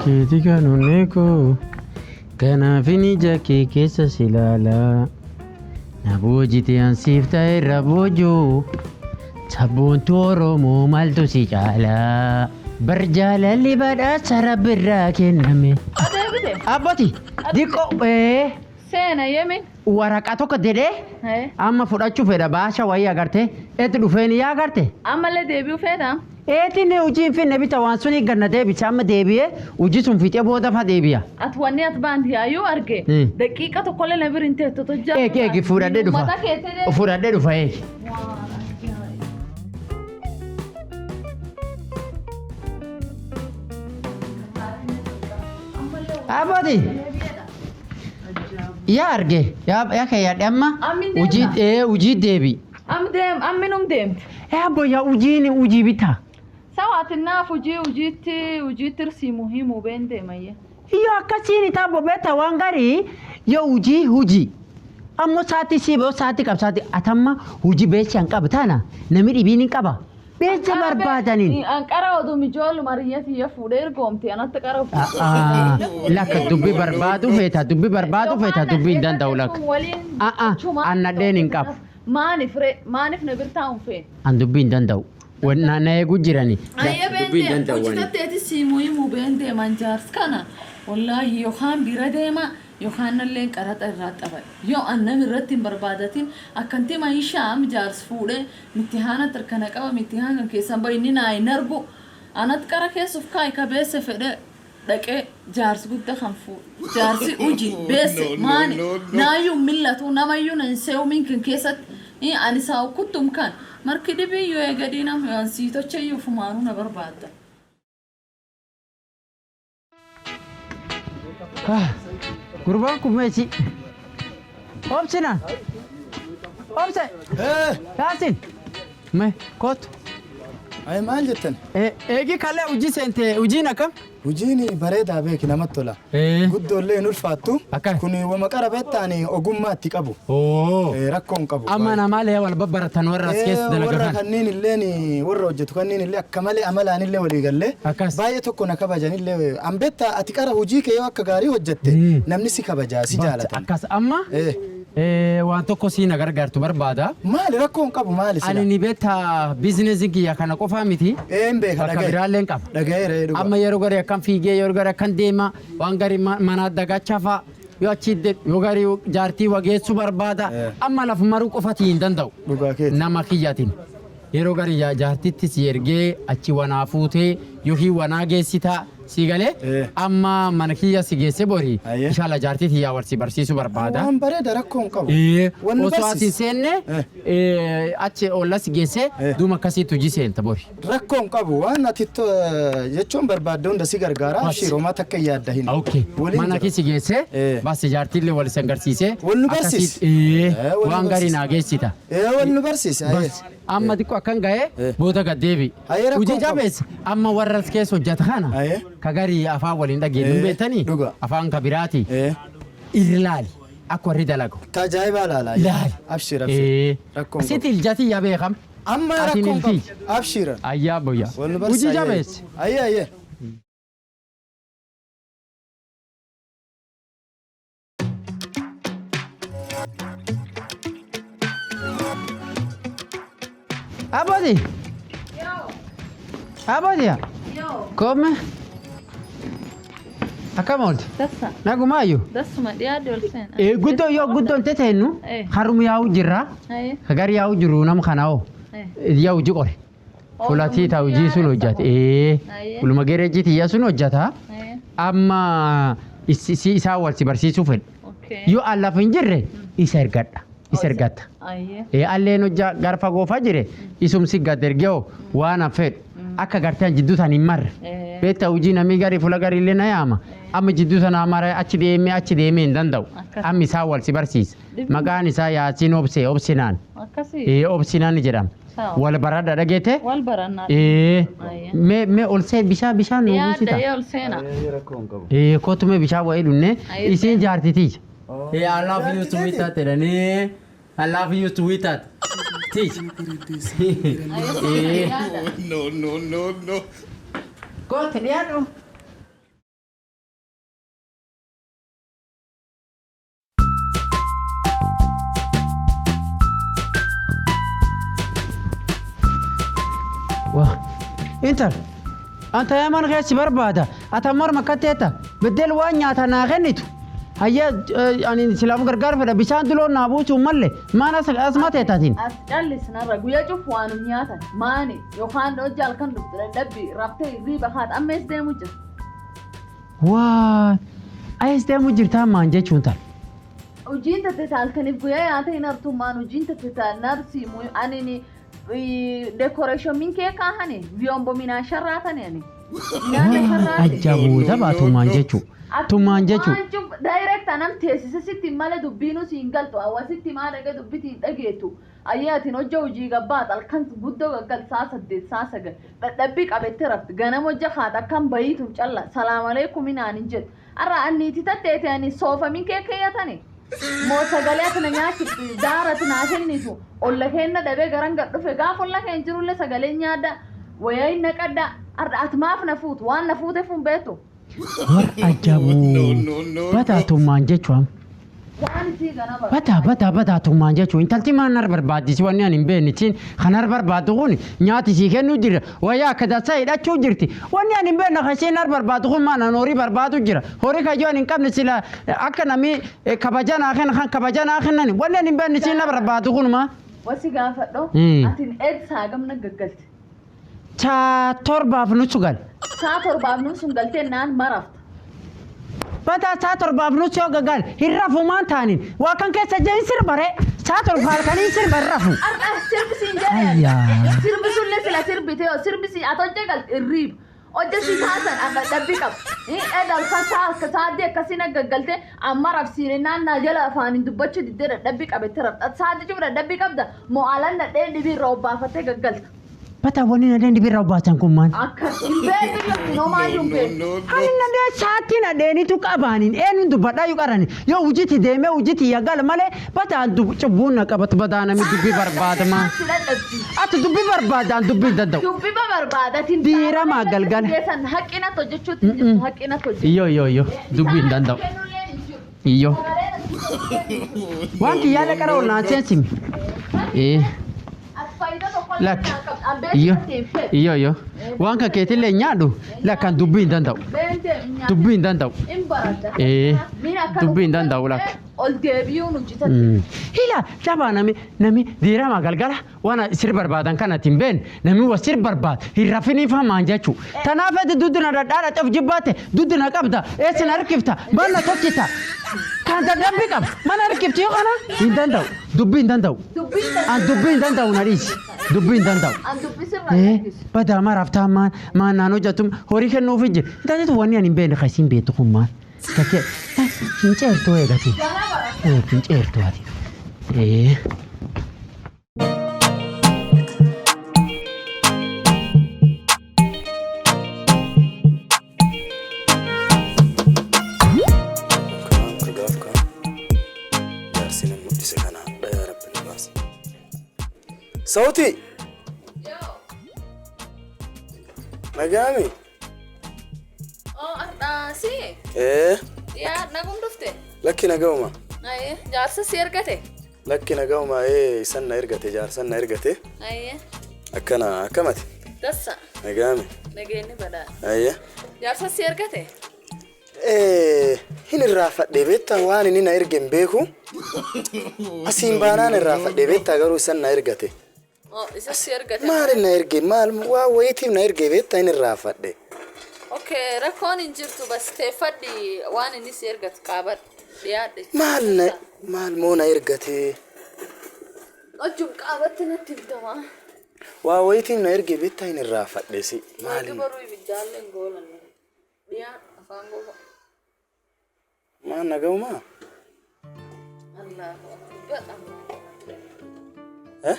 keeti kan onneeko kanaafini jakkee keessa silaalaa na boojite ansiif ta'erra boojoo sabboontu Oromoo maaltu si caalaa bar jaalalli badhaasa rabbirraa kenname. Abboti diqoo Seena yemin. waraqaa tokko dedhee amma fudhachuu fedha baasha wayii agartee eetti dhufeen yaa agarte. Ammallee deebi'uu feeta. Eetiin hojiin finne bita waan suni ganna deebicha amma deebi'ee hojii sun fixee booda fa deebi'a. Ati wanni ati baanti yaayuu arge. Daqiiqa tokkollee na birin teettu tojjaa. Eegi fudhadhee dhufa. Fudhadhee dhufa eegi. Abadi. Yaa arge yaa kayyadhe amma hojii deebi. Amminum deemti. Abbo yaa hojii bitaa. Sawaatinnaaf hojii tirsi muhimu been deemayye. Yoo akkasiin taaboo beektaa waan garii yoo hojii ammoo sa'aatii siiboo sa'aatii qabsaati atamma hojii beeksaan qaba taana namni dhibiin hin qaba. Beeksa barbaadaniin. Anqara oduu mijoollu mariyyatti yaa fuudhee ergoomti anatti qara. Lakka dubbi barbaadu feeta dubbi hin danda'u lakka. Annadheen hin qabu. Maaniif na birtaa hin fee? An dubbi hin danda'u. Na eeguu jirani. Dubbi hin danda'u. Hojjetatteeti siimuu himuu been deeman jaars kana. Wallaahi yookaan bira deema yookaan nallee qaraxa irraa xaba. Yoo annam irratti hin barbaadatin akkanti maayishaam jaars fuudhee mittihaana tarkana qaba mittihaan keessan bayni naa hin argu. Anat qara keessuuf kaayi kabeesse fedhe dhaqee jaars guddaa kan fuudhu. Jaarsi uji beesse maani naayyuu millatu namayyuu nan seewu minkin keessatti ani saa kuttum kan marki dhibii yoo eegadii nama siitochayyuu fumaanuu na barbaadda. Gurbaan kun meesii. Obsinaan. Obse. Yaasin. Mee kootu. Ay maal jettan? Eegi kalee hojii seente hojiin akkam? Hojiin bareedaa beeki namatti tola. Guddoollee hin ulfaattu. Kun wama qara beektaan ogummaatti qabu. Rakkoon qabu. Amma namaalee wal babbaratan warra as keessa dalagatan. Warra kanneen illee warra hojjetu kanneen illee akka malee amalaan illee walii gallee baay'ee tokko na kabajan illee ambetta ati qara hojii kee yoo akka gaarii hojjette namni si kabajaa si jaalatan. Akkas amma waan tokko si na gargaartu barbaada. Maali rakkoon qabu maali sila? Ani ni beektaa biizineesii kiyya kana qofaa miti. Beeka bakka biraallee qaba. Dhagayeera dhuga. Amma yeroo garii akkan fiigee yeroo garii akkan deema waan garii manaa dagachaa fa'a. Yoo achi yoo garii jaartii wageessuu barbaada amma lafa maruu qofati hin danda'u. Nama kiyyaatiin. Yeroo garii jaartitti si ergee achi wanaa fuutee yookiin wanaa geessitaa si galee amma mana kiyya si geesse borii inshaalla jaartitti yaa warsi barsiisuu barbaada. Waan bareeda rakkoon qabu. Osoo ati seenne achi olla si geesse duuma akkasiitu hojii seenta borii. Rakkoon qabu waan ati jechuun barbaadde hunda si gargaara abshiiroomaa takka yaadda hin. Mana kee si geesse baasi jaartillee wal isan garsiise. Wal nu barsiise. Waan gaarii naa geessita. Wal nu barsiise. Amma xiqqoo akkan ga'ee booda gaddeebi. Hojii jabeessa amma warra keessa hojjeta kana kagarii afaan waliin dhageenyu beektanii afaan kabiraati irlaali akka warri dalagu. Tajaajila laalaa. Ilaali. Abshira. Rakkoon. Sitti iljati yaa beekam. Amma rakkoon qabu. Abshira. Ayyaa boyyaa. Hojii jabeessa. Ayyee. Abadi. Abadi ya. Come? Akkam oolti? Dassa. Nagumaayyuu? Dassuma dhiyaadde ol seena. Guddoo yoo guddoon teteennu haruma yaa'u jirra. Kagari yaa'u jiru nama kanaa yaa hojii qore. Fulatii taa hojii sun hojjate. Uluma geerejii tiyyaa sun hojjata. Amma isaa wal si barsiisuu fedha. Yoo allaaf hin jirre isa ergadha. Isa ergatta. Alleen hojjaa garfa goofaa jire isumsi gad ergeeoo waan affeedhu akka garteen jidduu tan hin marre. Beektaa hojii namni garii fuula garii illee na yaama. Amma jidduu sana mara achi deemee hin danda'u. Amma isaa wal si barsiisa. Maqaan isaa Yaasiin Obsinaan. Obsinaan jedhama. Wal baradha dhageete? Wal barannaa. Mee ol see bishaan nu buusita? Yaadda ol seena. Kootume bishaan wayii dhunne isiin jaartitii. I love you to meet that. I love you to meet that. Teach. No. Go to the other. أنت يا من غير سبر بادا أتمر مكتيتا بدل وانيا تناغنيتو هيا يعني سلام غرغر فدا بيسان دلو نابوتو مالي ما ناس أسمته تاتين أجلس نرى ويا جو فوانو نياتا ماني يوخان رجال كان دبي رابطي ريبا خات أما يسدي مجر واه أيسدي مجر تام مانجي چونتال وجين تتال كنف ويا يانتا ينرتو مانو جين تتال نرسي مو أنيني ديكوريشن من كيك هاني بيوم بمنا شراتني يعني أجابو تبعتو مانجيشو تمانجيشو دايركت أنا متأسس ستي ماله دبينو سينجلتو أو ستي ماله كده دبيتي أجيتو أياتي نوجو جيجا بات الكنت بودو قال ساسة ديت ساسة قال دبيك أبي ترفت جانا موجه خاطر كم بيتو الله سلام عليكم من عنجد أرى أني تتتت يعني صوفة من كيك يا تاني موسى قالت نياك دارت ناشنيتو ولا كنا دبي غرانغ دفغا فلا كان جرو له سغالين نيادا وياي نقدا اتماف نفوت وان نفوت فون بيتو أجابو بتا تمانجيشو بتا تمانجيشو انت ما نربر بعد سواني ان بينتين خنربر بعدغوني نياتي سيكنو جير ويا كدا سايد اچو جيرتي واني ان بين خشي نربر بعدغون ما نوري بربادو جير هوري كجوان ان قبل سلا اكنمي كبجان اخن خان كبجان اخنني واني ان بين سي نربر بعدغون ما وسي غافدو اتين اد ساغم نغغلت تا تورباف نوسغال تا تورباف نوسغال تنان مرفت بتا ساتر بابنو سوغا قال هرفو ما تانين وكان كيس جاي سير بري ساتر فالكاني سير برفو سير بسين جاي سير بسول لسلا سير بيتيو سير بسي اتوجه قال الريب وجسي تاسن انا دبيك ايه ادل كسال كسادي كسينا غغلته امر افسيرنا ناجلا فان دبچ ديدر دبيك ابترف سادي جبر دبيك ابدا مو علن دي بي روبا فته غغلت بتا وني ندين دي بيراو باتان كومان البيت نو ما يومبي هاي ندا ساتينا ديني تو كابانين ان دو بدا يقراني يو وجيتي ديمه وجيتي يغال مالي بتا دو چبونا قبت بدانا مي دبي برباد ما ات دبي برباد ان دبي ددو دبي برباد ديرا ما غلغل يسن حقنا توجچوت حقنا توج يو دبي دندو يو وانك يالا كارو ناسيسيم ايه لك يو وانك كيتلي نيادو لكن دبين دندو دبين دندو ايه دبين دندو لك الدبيون وجيت هلا شابا نمي ديرا ما غلغلا وانا سير بربادان كانت بين نمي وسير برباد هيرافيني فهم انجاچو تنافد دودنا دارا تفجباته دودنا قبدا ايش نركبتا بنا توكيتا كان دبيك ما نركبتي انا دندو دبين دندو دبين دندو ناريس دبين دندو ايه بدا ما رفتا ما نانو جاتم هوري كنو فيجي انت واني ان بين خاسين بيتكم ما كake pincerto gati pincerto gati صوتي مقامي أرداسي ايه يا نقوم دفته لكي نقوما ايه جارسة سيرقته لكي نقوما ايه سنة ارقتي جار سنة ارقتي ايه اكنا كمتي دسا مقامي نقيني بدا ايه جارسة سيرقته ايه هين الرافة ديبتا واني نينا ارقم بيكو اسين بانان الرافة ديبتا قرو سنة ارقتي إذا سيرقته مال نيرقي مال ويتي نيرقي بيتا هين الرافة دي اوكي ركون انجرتو بس تفدي واني ني سيرقت قابت ديادي مال مو نيرقتي أجوب قابتنا تبدوا ويتي نيرقي بيتا هين الرافة دي سي مال كبروي بجالن قولن دياد أفانقو ما نقو ما الله أكبر ها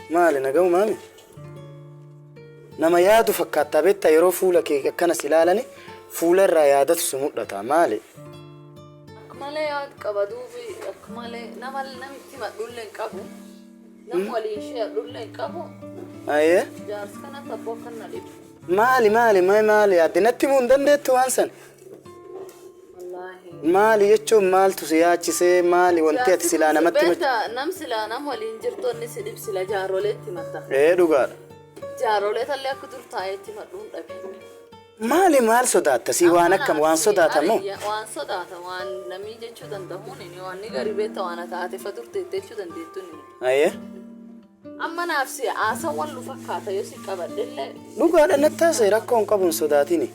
مالي نقو مامي نما يادو فكاتا بيتا يرو فولا كي كان سلالني فولا الرياضات سمودتا مالي أكمله ياد كبدو في أكمله نمال نمتي ما دولن كابو نمولي شيء دولن كابو أيه جارس كنا تبو كنا لب مالي أدنتي من دندت وانسن مالي يچو مال تسياچي سي مالي وانتي سلانا متي بيتا نم سلانا مولي انجرتو نسي دب سلا جارولتي متا ايه دوغار Jaarolee tallee akka dur taayetti madhuun dhabe. maal sodaata si waan akkam waan sodaatamu Waan sodaata waan namni jechuu danda'uun waan ni gari beekta waan taate faturte jechuu dandeettu ni. ayee Amma naaf si aasan waan lu fakkaata yoo si qabadillee. dhugaadha nattaasee rakkoon qabuun sodaatini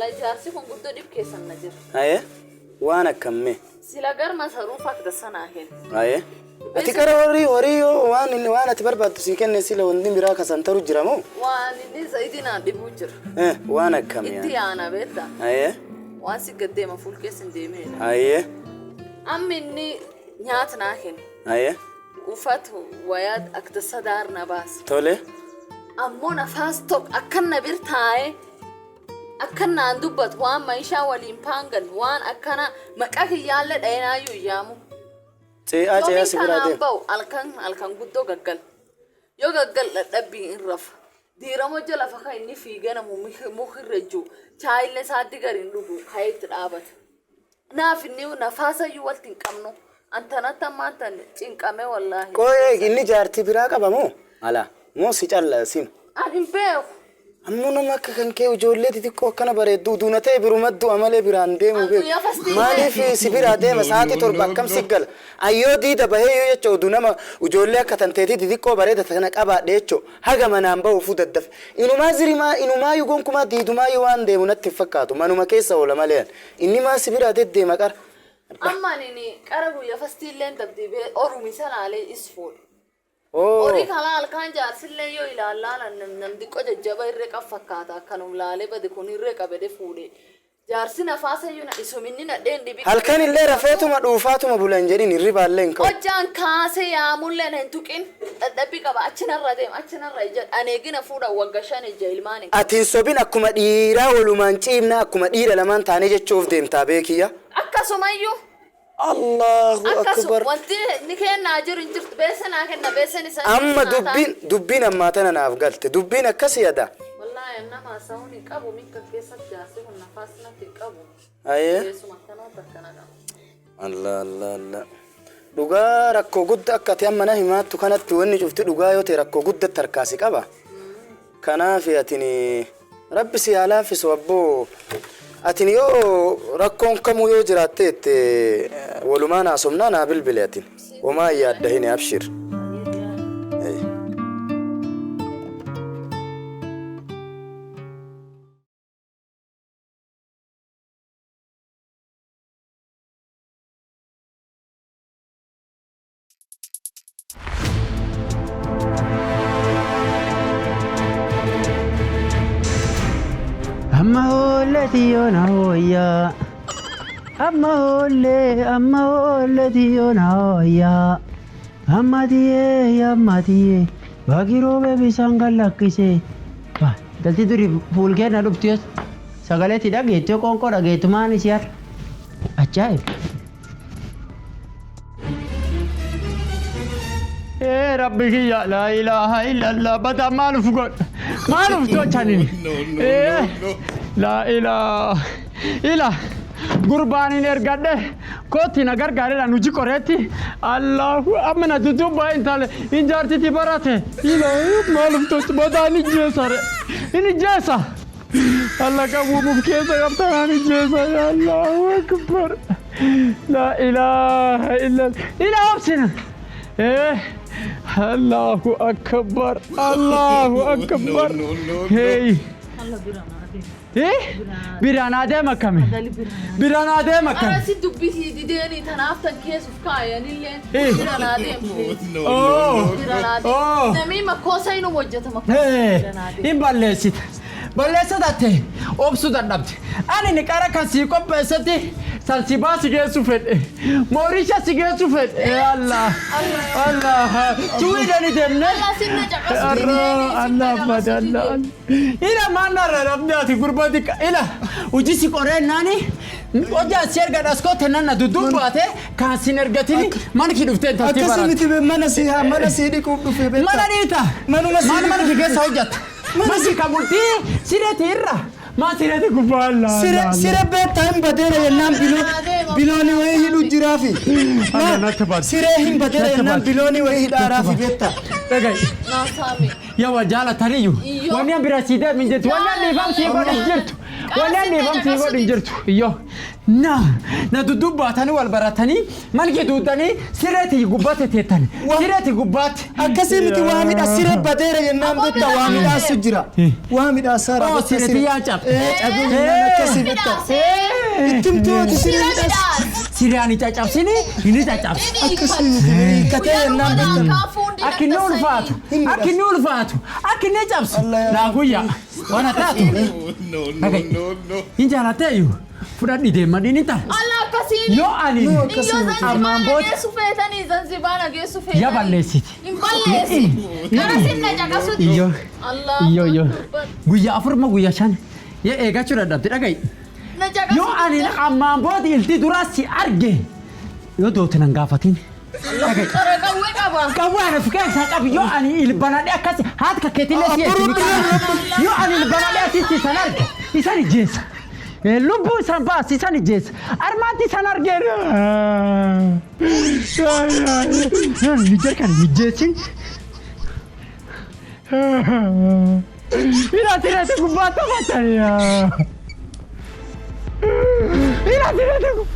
La jaarsi kun guddoo dhib keessan na jira. ayee waan akkamme Sila garma saruu fakta sanaa kenna. ayee ati qara horii yoo waan ati barbaaddu si kenne sila wanni biraa kasan taru jira moo Waan inni zaidinaan dhibuu jira. waan akkamme Itti yaana beekta. ayee Waan si gaddeema fuul keessa hin deemee. ayee Amma inni nyaata naa kenna. ayee Uffatu wayaa akka sadaar na baasa. tole Ammoo nafaas tokko akkan na bir taa'ee akkan naan dubbatu waan maishaa waliin paangan waan akkana maqaa kiyyaallee dhayinaayyuu yaamu. ce'aa si biraa Kanaan deema ba'u halkan guddoo gaggal. Yoo gaggal dhadhabbii hin rafa. Diiramo jala lafa kan inni fiigana mukirra jiru chaayillee isaatti gariin dhugu kayeetti dhaabata. Naaf inni nafaasayyuu walti hin qabnu. Antanatti ammaan tan cinqame wallaahi. qoyee inni jaartii biraa qaba moo ala moo si callaasin Ani hin beeku. ammoo nama akka kan kee ijoollee xixiqqoo akkana bareedduu duunatee birumaddu amalee biraan deemu beeku maaliif si biraa deema sa'aatii torba akkam si gala ayyoo diida bahee yoo jecha oduu nama ijoollee akka tanteetii xixiqqoo bareeda kana qabaadhe jechoo haga manaan bahuufuu daddafe inumaa zirimaa inumaa yoo gonkumaa diidumaa yoo waan deemu natti hin fakkaatu manuma keessa oola malee inni maa si biraa deddeema qara. Amma nini qara guyyaa fastiilleen dabdibee orumi sanaalee isfuudha. Oo Horii kalaa halkan jaarsillee yoo ilaallaan nam diqqoo jajjaba irree qab fakkaata akkanum laalee bade kun irree qabede fuudhee. Jaarsi nafaasayyuu na isuminni nadheen dhibi. halkan illee rafeetuma dhuufaatuma bulan jedhin hirribaallee hin qabu. Hojjaan kaasee yaamulleen hin tuqin dadhabbii qaba achinarra deema achinarra ija aneegina fuudha wagga 5 ija ilmaan hin qabu. Atiin sobin akkuma dhiiraa walumaan ciimna akkuma dhiira lamaan taanee jechuuf deemtaa beekiyya. Akkasumayyuu. Allahu akbar. Wanti ni kennaa jiru hin jirtu beesanaa kenna beesan isaa. Amma dubbiin ammaa tana naaf galte dubbiin akkas yada. Wallahi nama sauni qabu mikka keessatti jaarsi kun nafaasnatti qabu. Ayee. Keessuma akkanoota akkana qabu. Allah. Dhugaa rakkoo guddaa akka ati amma na himaattu kanatti wanni cufti dhugaa yoo ta'e rakkoo guddatti harkaasi qaba. Kanaaf atini rabbi si haa laaffisu abboo. Atini yoo rakkoon kamuu yoo jiraatteette walumaan haasofnaa naa bilbile atini. Homaa yaadda hin abshir. Amma ole tío na hoya. Amma ole tío na hoya. Amma tie. Bagiro bebi sangala kise. Wah, dalti duri fulke na dubtios. Sagale tidak gitu kongko dah gitu mana sih yar. Ajaib. Rabbi ya la ilaha illallah bata maluf god. Maluf to chanini. La ilaha gurbani nergadde koti nagar gare la nuji koreti Allahu amna duduba intale injarti tibarate ila malum to badani jesare ini jesa Allah kamu mufkesa kaptani jesa ya Allahu akbar la ilaha illa opsina Allahu akbar hey biranade makame biranade makame Arasi dubbisi dideni tanaftan keesuf kaayanilleen biranade biranade nami makkoosa inu hojjeta makkoosa in balleessitatte obsu dadhabde ani ni qara kan sii qopheessatti salsibaa si geessu fedhe moorisha si geessu fedhe Allah tuwidani demne Allah badalla ila manarra rabdaati gurbati ila uji si qoreennaani oja serga daskote nanna dudubbaate kan sinergatini man ki dhufteen tatti bara akkasumiti mana si dhiquuf dhufe beektaa mana dhiita mana fi keessa hojjata masi kabulti sireti irra ma sireti guballa sire beektaa hin badeera yennaan bilooni wayii hidhu jiraafi sire hin badeera yennaan bilooni wayii hidhaaraafi beektaa dhaga'i Naasami يا وجالة تريو وانا براسيدة من جد وانا اللي فهمتي قد جرت وانا اللي فهمتي قد جرت يو نا تدوباتني والبراتني مالك دودني سيرتي غبات تيتني سيرتي غبات أكسيمتي وامد أسيرة بديرة ينام بيتا وامد أسجرا وامد أسارة سيرتي يا جاب أقول أنا كسيبتا تمتو تسيرة سيراني جاب سيني هني جاب أكسيمتي كتير ينام بيتا أكنول فاتو أكني جابس لا هويا وانا تاتو إن جالتيو فرادي ديما دينيتا الله كسيني يو أني أمان بوت سوفيتني زنزبانا جي سوفيتني يا باليسيت باليسيت كرسينا جاكسوت يو الله يو غويا أفرما غويا شان يا إيجا شو ردت رجعي يو أني أمان بوت إلتي دراسي أرجع يو دوتنا نقافتين كوانا فكان ساقف يو أني البنات أكاسي هاد ككتير لسيتي يو أني البنات أسيتي سنارك إساني جيس لبو سامباس إساني جيس أرمانتي سنارجر نيجر كان نيجسين إلى ترى تكون باتا باتا يا إلى ترى تكون